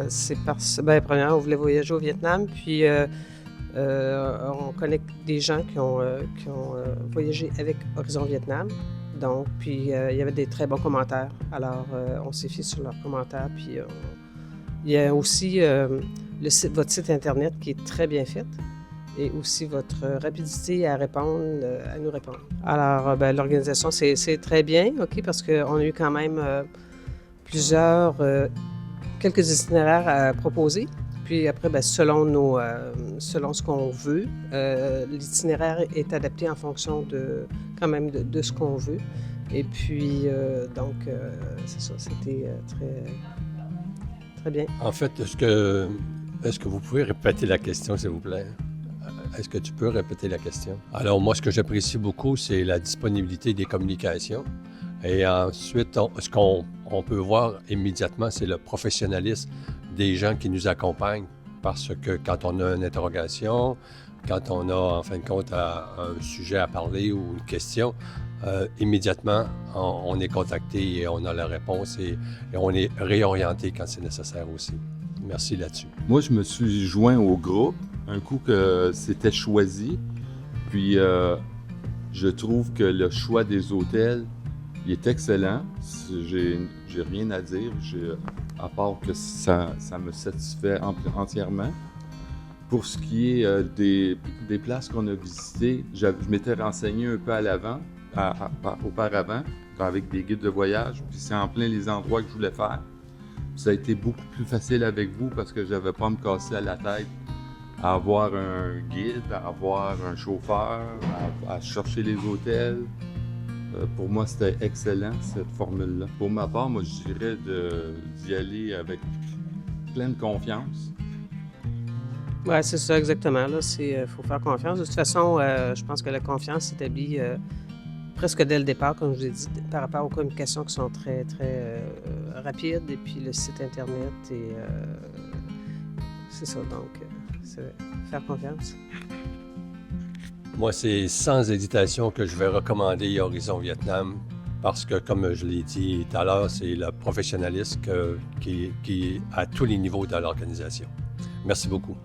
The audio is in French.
C'est parce ben, premièrement, on voulait voyager au Vietnam, puis on connaît des gens qui ont voyagé avec Horizon Vietnam. Donc, puis il y avait des très bons commentaires. Alors, on s'est fié sur leurs commentaires. Puis il y a aussi votre site Internet qui est très bien fait et aussi votre rapidité à répondre, à nous répondre. Alors, ben, l'organisation, c'est très bien, OK, parce qu'on a eu quand même quelques itinéraires à proposer. Puis après, ben, selon ce qu'on veut, l'itinéraire est adapté en fonction quand même de ce qu'on veut. Et puis, donc, c'est ça, c'était très bien. En fait, est-ce que vous pouvez répéter la question, s'il vous plaît? Est-ce que tu peux répéter la question? Alors, moi, ce que j'apprécie beaucoup, c'est la disponibilité des communications. Et ensuite, ce qu'on peut voir immédiatement, c'est le professionnalisme des gens qui nous accompagnent. Parce que quand on a une interrogation, quand on a, en fin de compte, un sujet à parler ou une question, immédiatement, on est contacté et on a la réponse et on est réorienté quand c'est nécessaire aussi. Merci là-dessus. Moi, je me suis joint au groupe un coup que c'était choisi. Puis, je trouve que le choix des hôtels, il est excellent. J'ai rien à dire, à part que ça me satisfait entièrement. Pour ce qui est des places qu'on a visitées, je m'étais renseigné un peu auparavant, avec des guides de voyage, puis c'est en plein les endroits que je voulais faire. Puis ça a été beaucoup plus facile avec vous parce que je n'avais pas à me casser à la tête à avoir un guide, à avoir un chauffeur, à chercher les hôtels. Pour moi, c'était excellent, cette formule-là. Pour ma part, moi, je dirais d'y aller avec pleine confiance. Oui, c'est ça, exactement. Là, faut faire confiance. De toute façon, je pense que la confiance s'établit presque dès le départ, comme je vous ai dit, par rapport aux communications qui sont très, très rapides, et puis le site Internet, et c'est ça, donc, c'est faire confiance. Moi, c'est sans hésitation que je vais recommander Horizon Vietnam parce que, comme je l'ai dit tout à l'heure, c'est le professionnalisme qui est à tous les niveaux dans l'organisation. Merci beaucoup.